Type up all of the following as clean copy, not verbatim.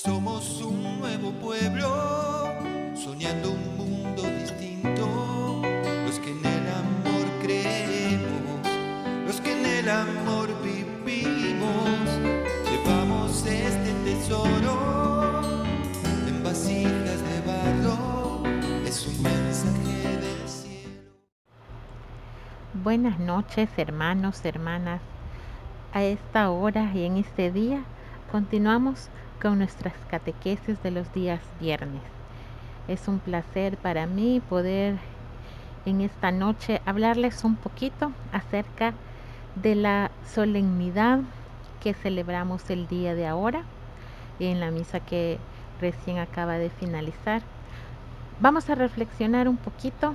Somos un nuevo pueblo, soñando un mundo distinto. Los que en el amor creemos, los que en el amor vivimos. Llevamos este tesoro en vasijas de barro. Es un mensaje del cielo. Buenas noches, hermanos, hermanas. A esta hora y en este día continuamos con nuestras catequesis de los días viernes. Es un placer para mí poder en esta noche hablarles un poquito acerca de la solemnidad que celebramos el día de ahora en la misa que recién acaba de finalizar. Vamos a reflexionar un poquito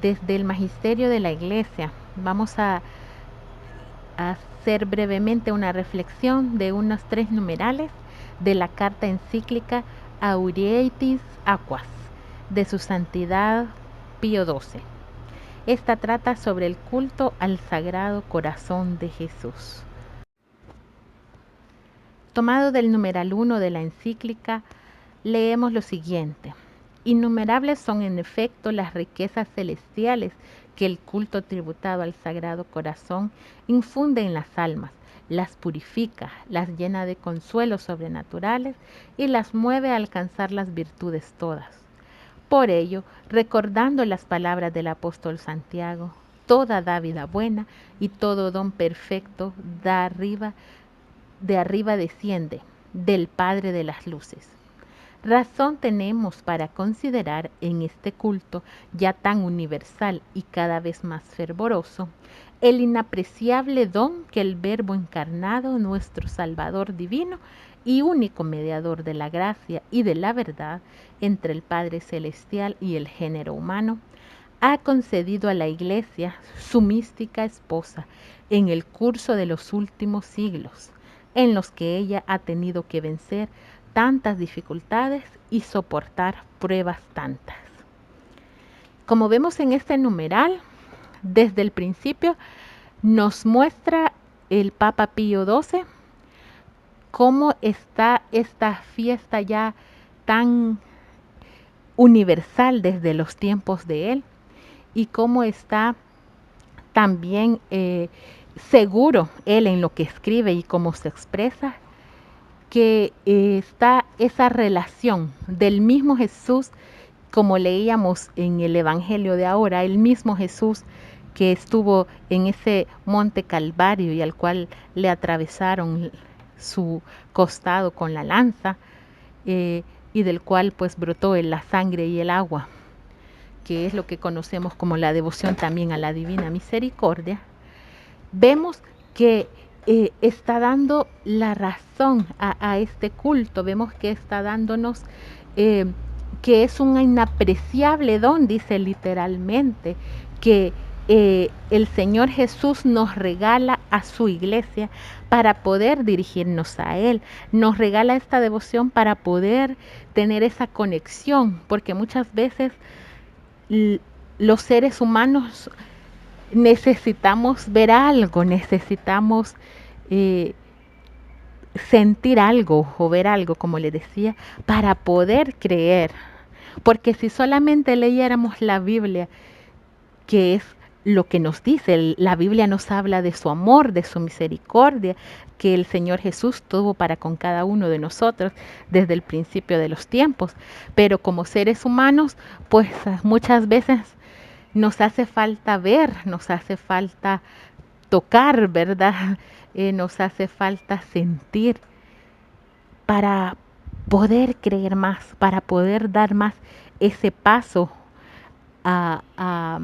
desde el magisterio de la Iglesia. Vamos a hacer brevemente una reflexión de unos 3 numerales de la carta encíclica Aurietis Aquas de su santidad Pío XII. Esta trata sobre el culto al Sagrado Corazón de Jesús. Tomado del numeral 1 de la encíclica, leemos lo siguiente: innumerables son en efecto las riquezas celestiales que el culto tributado al Sagrado Corazón infunde en las almas, las purifica, las llena de consuelos sobrenaturales y las mueve a alcanzar las virtudes todas. Por ello, recordando las palabras del apóstol Santiago, toda dávida buena y todo don perfecto de arriba desciende, del Padre de las luces. Razón tenemos para considerar en este culto ya tan universal y cada vez más fervoroso el inapreciable don que el Verbo encarnado, nuestro Salvador divino y único mediador de la gracia y de la verdad entre el Padre Celestial y el género humano, ha concedido a la Iglesia, su mística esposa, en el curso de los últimos siglos, en los que ella ha tenido que vencer tantas dificultades y soportar pruebas tantas. Como vemos en este numeral, desde el principio nos muestra el Papa Pío XII cómo está esta fiesta ya tan universal desde los tiempos de él y cómo está también seguro él en lo que escribe y cómo se expresa, que está esa relación del mismo Jesús, como leíamos en el Evangelio de ahora, el mismo Jesús que estuvo en ese monte Calvario y al cual le atravesaron su costado con la lanza, y del cual pues brotó la sangre y el agua, que es lo que conocemos como la devoción también a la Divina Misericordia. Vemos que está dando la razón a este culto, vemos que está dándonos que es un inapreciable don, dice literalmente, que el Señor Jesús nos regala a su iglesia para poder dirigirnos a Él, nos regala esta devoción para poder tener esa conexión, porque muchas veces los seres humanos necesitamos ver algo, necesitamos sentir algo o ver algo, como le decía, para poder creer. Porque si solamente leyéramos la Biblia, que es lo que nos dice, la Biblia nos habla de su amor, de su misericordia, que el Señor Jesús tuvo para con cada uno de nosotros desde el principio de los tiempos. Pero como seres humanos, pues muchas veces nos hace falta ver, nos hace falta tocar, ¿verdad? Nos hace falta sentir para poder creer más, para poder dar más ese paso a, a,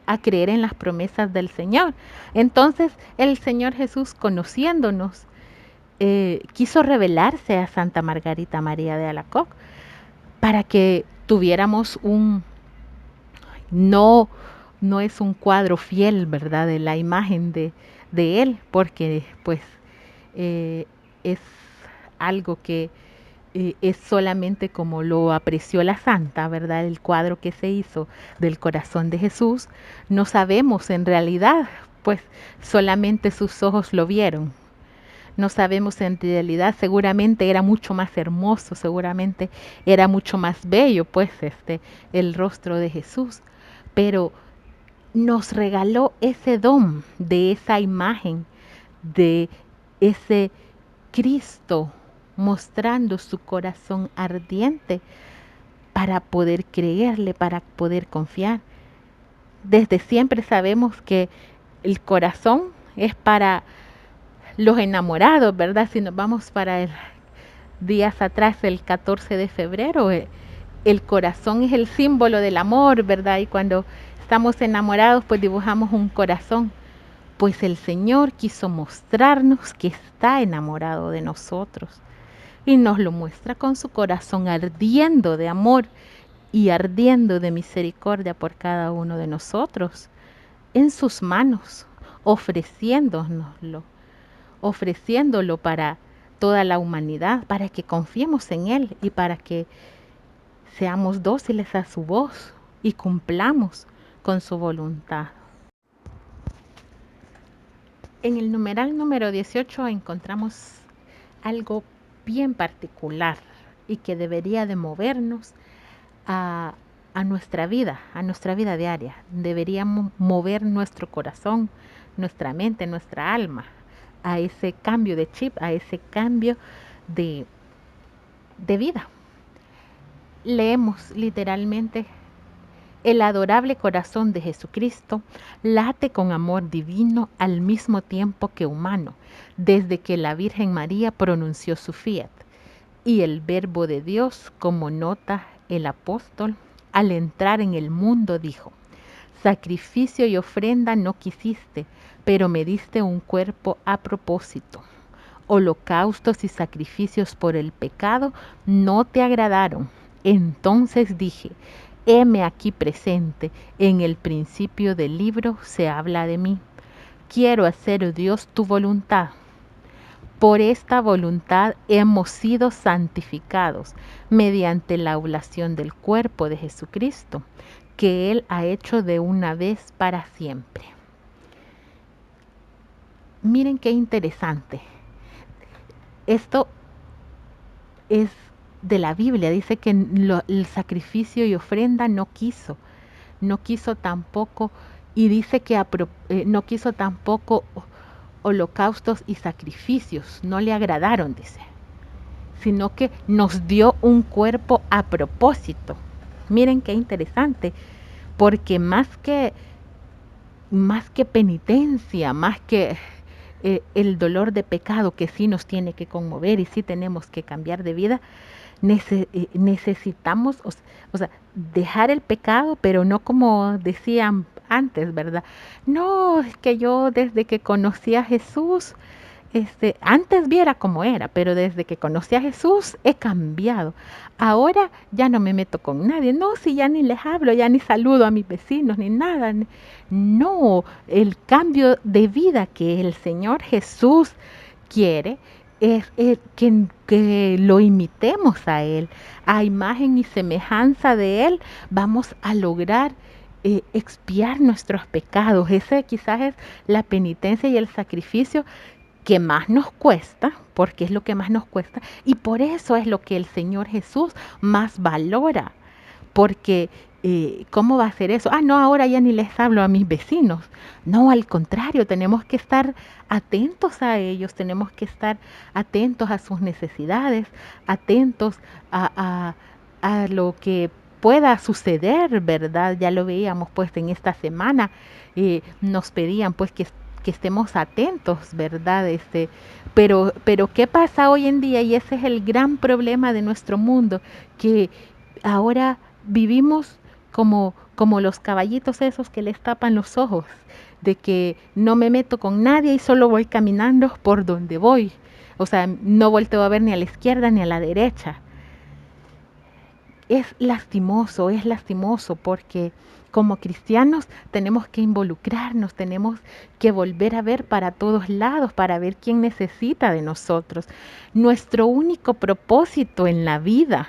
a creer en las promesas del Señor. Entonces el Señor Jesús, conociéndonos, quiso revelarse a Santa Margarita María de Alacoque para que tuviéramos no es un cuadro fiel, ¿verdad?, de la imagen de él, porque pues es algo que es solamente como lo apreció la santa, ¿verdad?, el cuadro que se hizo del corazón de Jesús. No sabemos en realidad, pues solamente sus ojos lo vieron. No sabemos en realidad, seguramente era mucho más hermoso, seguramente era mucho más bello, pues, el rostro de Jesús. Pero nos regaló ese don de esa imagen, de ese Cristo mostrando su corazón ardiente para poder creerle, para poder confiar. Desde siempre sabemos que el corazón es para los enamorados, ¿verdad? Si nos vamos para días atrás, el 14 de febrero, el corazón es el símbolo del amor, ¿verdad? Y cuando estamos enamorados, pues dibujamos un corazón. Pues el Señor quiso mostrarnos que está enamorado de nosotros y nos lo muestra con su corazón ardiendo de amor y ardiendo de misericordia por cada uno de nosotros, en sus manos, ofreciéndonoslo, ofreciéndolo para toda la humanidad, para que confiemos en Él y para que seamos dóciles a su voz y cumplamos con su voluntad. En el numeral número 18 encontramos algo bien particular y que debería de movernos a nuestra vida diaria. Deberíamos mover nuestro corazón, nuestra mente, nuestra alma a ese cambio de chip, a ese cambio de vida. Leemos literalmente: el adorable corazón de Jesucristo late con amor divino al mismo tiempo que humano, desde que la Virgen María pronunció su fiat. Y el Verbo de Dios, como nota el apóstol, al entrar en el mundo dijo: sacrificio y ofrenda no quisiste, pero me diste un cuerpo a propósito. Holocaustos y sacrificios por el pecado no te agradaron. Entonces dije: heme aquí presente, en el principio del libro se habla de mí. Quiero hacer, oh Dios, tu voluntad. Por esta voluntad hemos sido santificados mediante la oblación del cuerpo de Jesucristo, que Él ha hecho de una vez para siempre. Miren qué interesante. Esto es de la Biblia, dice que el sacrificio y ofrenda no quiso tampoco, y dice que no quiso tampoco holocaustos y sacrificios, no le agradaron, dice, sino que nos dio un cuerpo a propósito. Miren qué interesante, porque más que penitencia, más que el dolor de pecado, que sí nos tiene que conmover y sí tenemos que cambiar de vida, necesitamos, o sea, dejar el pecado, pero no como decían antes, ¿verdad? No, es que yo desde que conocí a Jesús, antes viera cómo era, pero desde que conocí a Jesús he cambiado. Ahora ya no me meto con nadie, no, si ya ni les hablo, ya ni saludo a mis vecinos, ni nada. No, el cambio de vida que el Señor Jesús quiere es que lo imitemos a Él, a imagen y semejanza de Él, vamos a lograr expiar nuestros pecados. Ese quizás es la penitencia y el sacrificio que más nos cuesta, porque es lo que más nos cuesta, y por eso es lo que el Señor Jesús más valora, porque ¿cómo va a ser eso? No, ahora ya ni les hablo a mis vecinos. No, al contrario, tenemos que estar atentos a ellos, tenemos que estar atentos a sus necesidades, atentos a lo que pueda suceder, ¿verdad? Ya lo veíamos pues en esta semana, nos pedían pues que estemos atentos, ¿verdad? Pero ¿qué pasa hoy en día? Y ese es el gran problema de nuestro mundo, que ahora vivimos como los caballitos esos que les tapan los ojos, de que no me meto con nadie y solo voy caminando por donde voy. O sea, no volteo a ver ni a la izquierda ni a la derecha. Es lastimoso porque como cristianos tenemos que involucrarnos, tenemos que volver a ver para todos lados, para ver quién necesita de nosotros. Nuestro único propósito en la vida,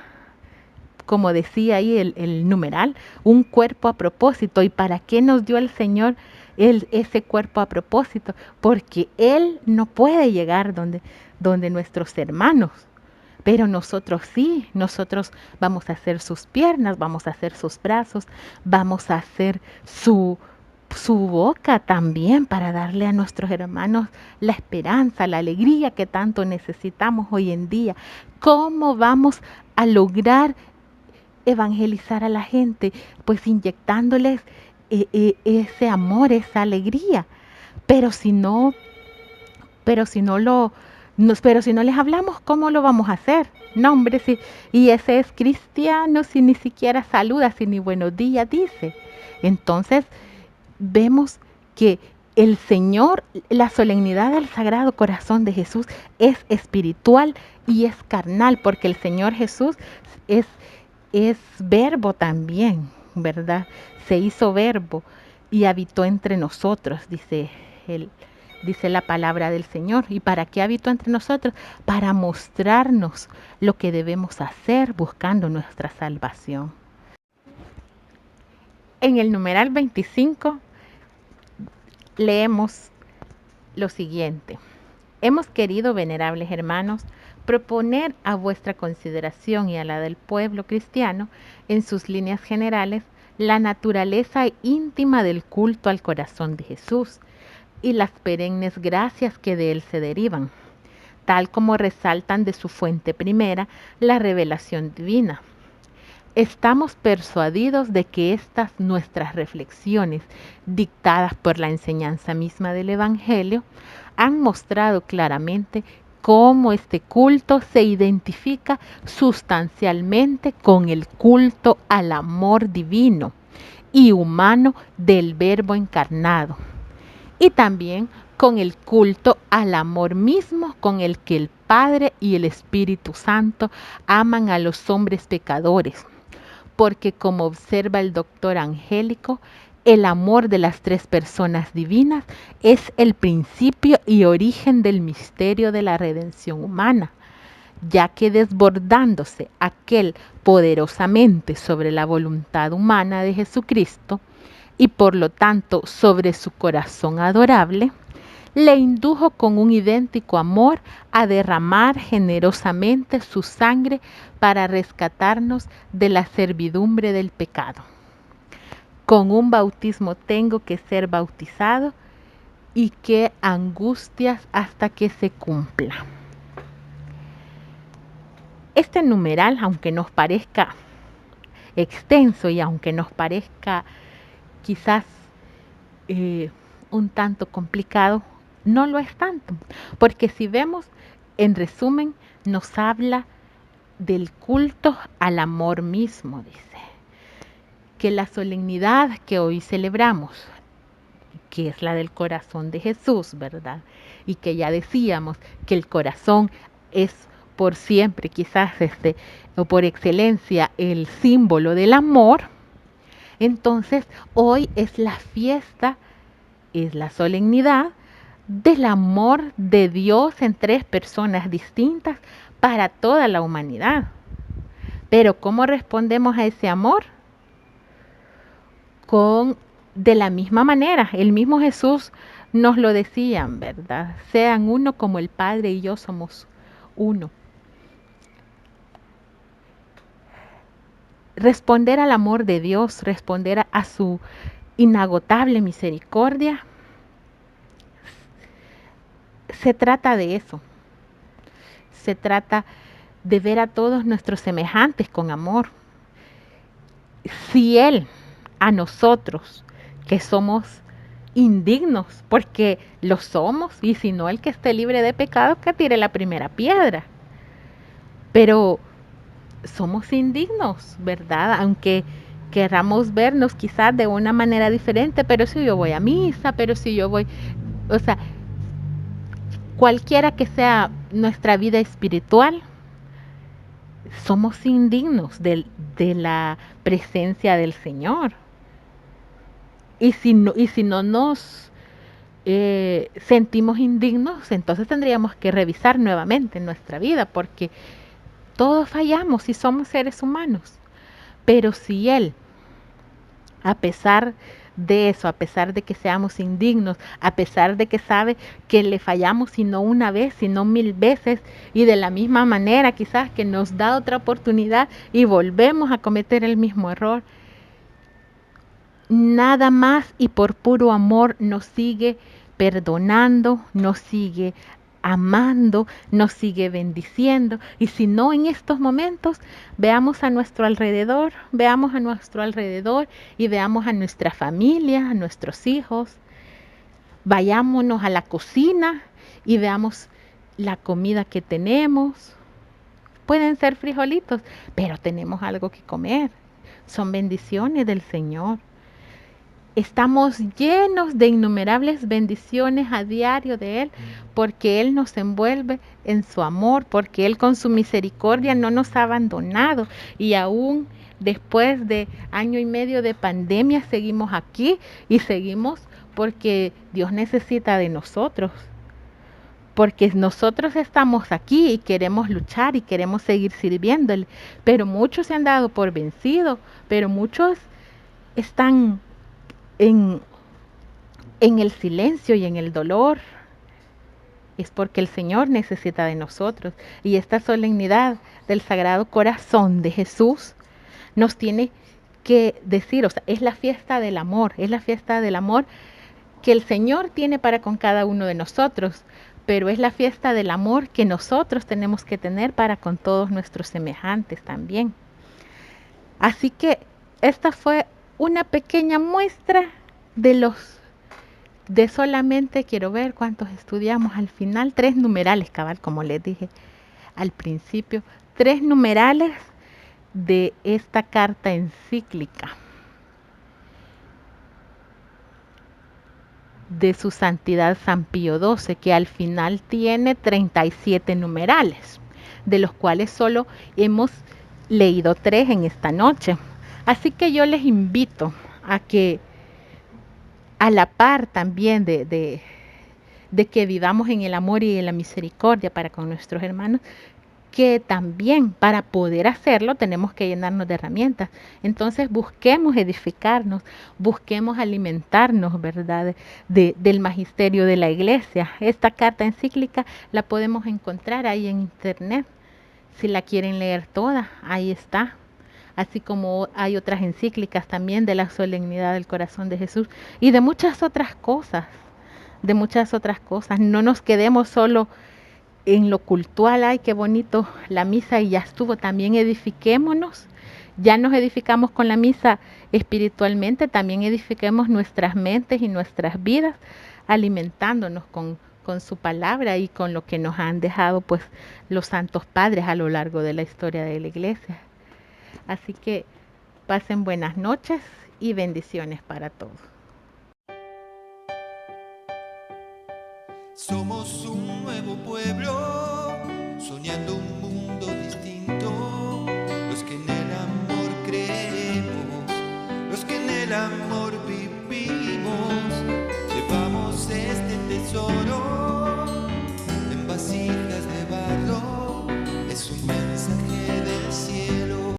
como decía ahí el numeral, un cuerpo a propósito. ¿Y para qué nos dio el Señor ese cuerpo a propósito, porque Él no puede llegar donde nuestros hermanos. Pero nosotros sí, nosotros vamos a hacer sus piernas, vamos a hacer sus brazos, vamos a hacer su boca también para darle a nuestros hermanos la esperanza, la alegría que tanto necesitamos hoy en día. ¿Cómo vamos a lograr evangelizar a la gente? Pues inyectándoles ese amor, esa alegría. Pero si no, pero si no lo, pero si no les hablamos, ¿cómo lo vamos a hacer? No, hombre, si, y ese es cristiano si ni siquiera saluda, si ni buenos días dice. Entonces, vemos que el Señor, la solemnidad del Sagrado Corazón de Jesús es espiritual y es carnal, porque el Señor Jesús es, es verbo también, ¿verdad? Se hizo verbo y habitó entre nosotros, dice la palabra del Señor. ¿Y para qué habitó entre nosotros? Para mostrarnos lo que debemos hacer buscando nuestra salvación. En el numeral 25 leemos lo siguiente. Hemos querido, venerables hermanos, proponer a vuestra consideración y a la del pueblo cristiano, en sus líneas generales, la naturaleza íntima del culto al corazón de Jesús y las perennes gracias que de él se derivan, tal como resaltan de su fuente primera, la revelación divina. Estamos persuadidos de que estas nuestras reflexiones, dictadas por la enseñanza misma del Evangelio, han mostrado claramente cómo este culto se identifica sustancialmente con el culto al amor divino y humano del Verbo encarnado, y también con el culto al amor mismo con el que el Padre y el Espíritu Santo aman a los hombres pecadores, porque como observa el doctor Angélico, el amor de las tres personas divinas es el principio y origen del misterio de la redención humana, ya que desbordándose aquel poderosamente sobre la voluntad humana de Jesucristo y por lo tanto sobre su corazón adorable, le indujo con un idéntico amor a derramar generosamente su sangre para rescatarnos de la servidumbre del pecado. Con un bautismo tengo que ser bautizado, y qué angustias hasta que se cumpla. Este numeral, aunque nos parezca extenso y aunque nos parezca quizás un tanto complicado, no lo es tanto, porque si vemos, en resumen, nos habla del culto al amor mismo, dice, que la solemnidad que hoy celebramos, que es la del corazón de Jesús, ¿verdad? Y que ya decíamos que el corazón es por siempre, quizás o por excelencia, el símbolo del amor. Entonces, hoy es la fiesta, es la solemnidad del amor de Dios en tres personas distintas para toda la humanidad. Pero ¿cómo respondemos a ese amor? De la misma manera, el mismo Jesús nos lo decía, ¿verdad? Sean uno como el Padre y yo somos uno. Responder al amor de Dios, responder a su inagotable misericordia, se trata de eso. Se trata de ver a todos nuestros semejantes con amor. Si Él, a nosotros, que somos indignos, porque lo somos, y si no, el que esté libre de pecado, que tire la primera piedra. Pero somos indignos, ¿verdad? Aunque queramos vernos quizás de una manera diferente, pero si yo voy a misa, pero si yo voy, o sea, cualquiera que sea nuestra vida espiritual, somos indignos de la presencia del Señor. Y si no nos sentimos indignos, entonces tendríamos que revisar nuevamente nuestra vida, porque todos fallamos y somos seres humanos. Pero si Él, a pesar de eso, a pesar de que seamos indignos, a pesar de que sabe que le fallamos y no una vez, sino 1000 veces, y de la misma manera quizás que nos da otra oportunidad y volvemos a cometer el mismo error. Nada más y por puro amor nos sigue perdonando, nos sigue amando, nos sigue bendiciendo. Y si no en estos momentos, veamos a nuestro alrededor, veamos a nuestro alrededor y veamos a nuestra familia, a nuestros hijos. Vayámonos a la cocina y veamos la comida que tenemos. Pueden ser frijolitos, pero tenemos algo que comer. Son bendiciones del Señor. Estamos llenos de innumerables bendiciones a diario de Él, porque Él nos envuelve en su amor, porque Él con su misericordia no nos ha abandonado y aún después de 1 año y medio de pandemia seguimos aquí y seguimos porque Dios necesita de nosotros, porque nosotros estamos aquí y queremos luchar y queremos seguir sirviéndole, pero muchos se han dado por vencidos, pero muchos están en, en el silencio y en el dolor. Es porque el Señor necesita de nosotros. Y esta solemnidad del Sagrado Corazón de Jesús nos tiene que decir, o sea, es la fiesta del amor, es la fiesta del amor que el Señor tiene para con cada uno de nosotros, pero es la fiesta del amor que nosotros tenemos que tener para con todos nuestros semejantes también. Así que esta fue una pequeña muestra de solamente, quiero ver cuántos estudiamos al final, 3 numerales, cabal, como les dije al principio, 3 numerales de esta carta encíclica de su santidad San Pío XII, que al final tiene 37 numerales, de los cuales solo hemos leído 3 en esta noche. Así que yo les invito a que a la par también de que vivamos en el amor y en la misericordia para con nuestros hermanos, que también para poder hacerlo tenemos que llenarnos de herramientas. Entonces busquemos edificarnos, busquemos alimentarnos, ¿verdad? Del magisterio de la Iglesia. Esta carta encíclica la podemos encontrar ahí en internet. Si la quieren leer toda, ahí está. Así como hay otras encíclicas también de la solemnidad del corazón de Jesús y de muchas otras cosas, de muchas otras cosas. No nos quedemos solo en lo cultural, ay, qué bonito la misa y ya estuvo. También edifiquémonos, ya nos edificamos con la misa espiritualmente, también edifiquemos nuestras mentes y nuestras vidas, alimentándonos con su palabra y con lo que nos han dejado pues los santos padres a lo largo de la historia de la Iglesia. Así que pasen buenas noches y bendiciones para todos. Somos un nuevo pueblo, soñando un